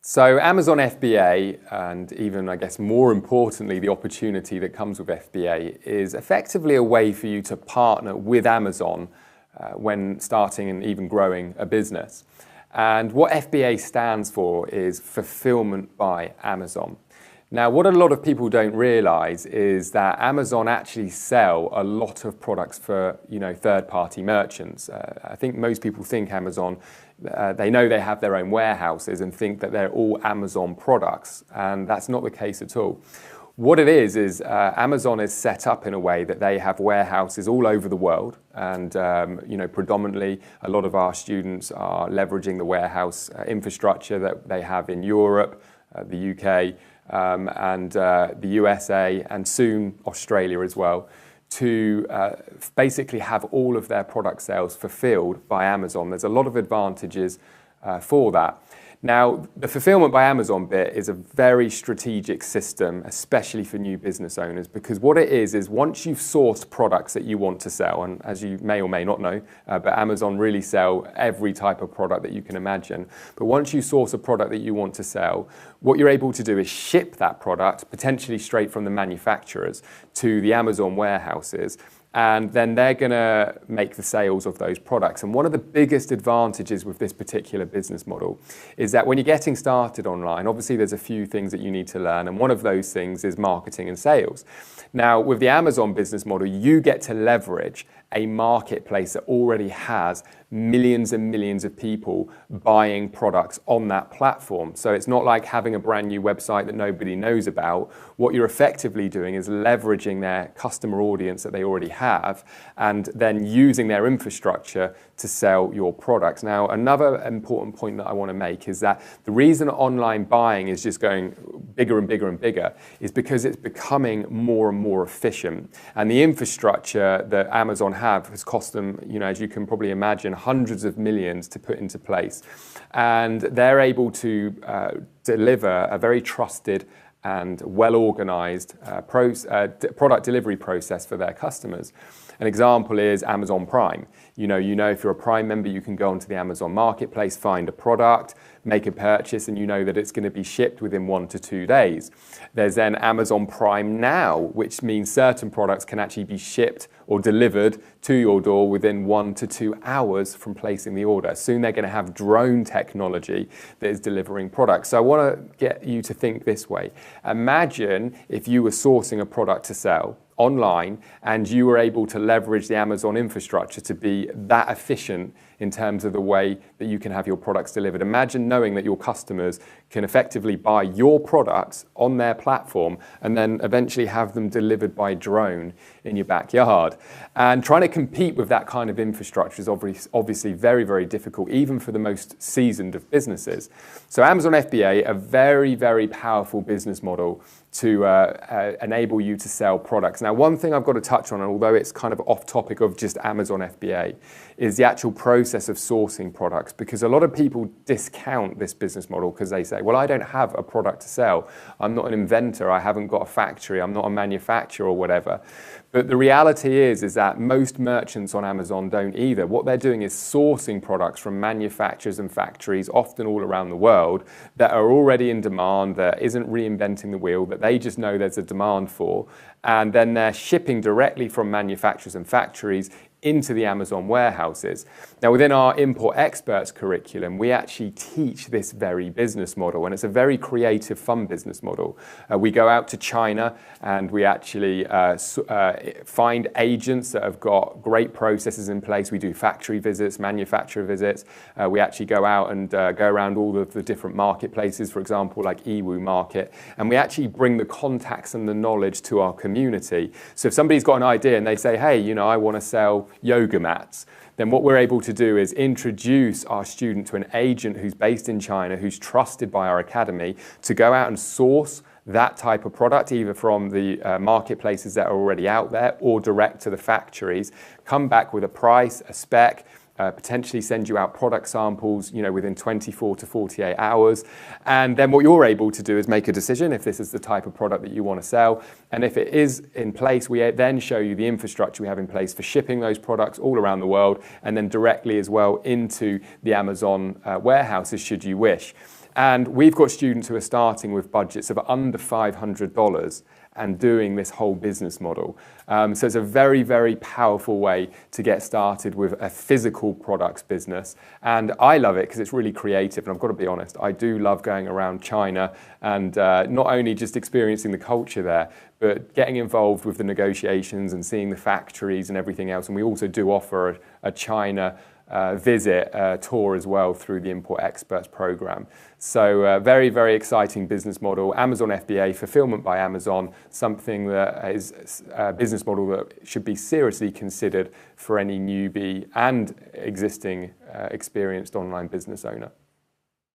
So Amazon FBA, and even I guess more importantly, the opportunity that comes with FBA is effectively a way for you to partner with Amazon when starting and even growing a business. And what FBA stands for is Fulfillment by Amazon. Now, what a lot of people don't realize is that Amazon actually sell a lot of products for, third-party merchants. I think most people think Amazon, they know they have their own warehouses and think that they're all Amazon products, and that's not the case at all. What it is Amazon is set up in a way that they have warehouses all over the world, and predominantly a lot of our students are leveraging the warehouse infrastructure that they have in Europe, the UK, and the USA, and soon Australia as well, to basically have all of their product sales fulfilled by Amazon. There's a lot of advantages for that. Now, the Fulfillment by Amazon bit is a very strategic system, especially for new business owners, because what it is once you've sourced products that you want to sell, and as you may or may not know, but Amazon really sell every type of product that you can imagine. But once you source a product that you want to sell, what you're able to do is ship that product, potentially straight from the manufacturers, to the Amazon warehouses. And then they're going to make the sales of those products. And one of the biggest advantages with this particular business model is that when you're getting started online, obviously there's a few things that you need to learn, and one of those things is marketing and sales. Now, with the Amazon business model, you get to leverage a marketplace that already has millions and millions of people buying products on that platform. So it's not like having a brand new website that nobody knows about. What you're effectively doing is leveraging their customer audience that they already have and then using their infrastructure to sell your products. Now, another important point that I want to make is that the reason online buying is just going bigger and bigger and bigger is because it's becoming more and more efficient. And the infrastructure that Amazon has cost them, as you can probably imagine, hundreds of millions to put into place. And they're able to deliver a very trusted and well-organized product delivery process for their customers. An example is Amazon Prime. If you're a Prime member, you can go onto the Amazon marketplace, find a product, make a purchase, and you know that it's going to be shipped within 1 to 2 days. There's then Amazon Prime Now, which means certain products can actually be shipped or delivered to your door within 1 to 2 hours from placing the order. Soon they're going to have drone technology that is delivering products. So I want to get you to think this way. Imagine if you were sourcing a product to sell online and you were able to leverage the Amazon infrastructure to be that efficient in terms of the way that you can have your products delivered. Imagine knowing that your customers can effectively buy your products on their platform and then eventually have them delivered by drone in your backyard. And trying to compete with that kind of infrastructure is obviously very, very difficult, even for the most seasoned of businesses. So Amazon FBA, a very, very powerful business model to enable you to sell products. Now, one thing I've got to touch on, and although it's kind of off topic of just Amazon FBA, is the actual process of sourcing products, because a lot of people discount this business model because they say, well, I don't have a product to sell. I'm not an inventor. I haven't got a factory. I'm not a manufacturer or whatever. But the reality is that most merchants on Amazon don't either. What they're doing is sourcing products from manufacturers and factories, often all around the world, that are already in demand, that isn't reinventing the wheel, that they just know there's a demand for. And then they're shipping directly from manufacturers and factories into the Amazon warehouses. Now, within our Import Experts curriculum, we actually teach this very business model, and it's a very creative, fun business model. We go out to China and we actually find agents that have got great processes in place. We do factory visits, manufacturer visits. We actually go out and go around all of the different marketplaces, for example, like Ewu Market, and we actually bring the contacts and the knowledge to our community. So if somebody's got an idea and they say, hey, I want to sell yoga mats, then what we're able to do is introduce our student to an agent who's based in China, who's trusted by our academy, to go out and source that type of product, either from the marketplaces that are already out there or direct to the factories, come back with a price, a spec, potentially send you out product samples, within 24 to 48 hours. And then what you're able to do is make a decision if this is the type of product that you want to sell. And if it is in place, we then show you the infrastructure we have in place for shipping those products all around the world, and then directly as well into the Amazon warehouses, should you wish. And we've got students who are starting with budgets of under $500 and doing this whole business model. So it's a very, very powerful way to get started with a physical products business. And I love it because it's really creative. And I've got to be honest, I do love going around China and not only just experiencing the culture there, but getting involved with the negotiations and seeing the factories and everything else. And we also do offer a China visit tour as well through the Import Experts program. So very, very exciting business model. Amazon FBA, fulfillment by Amazon, something that is a business model that should be seriously considered for any newbie and existing experienced online business owner.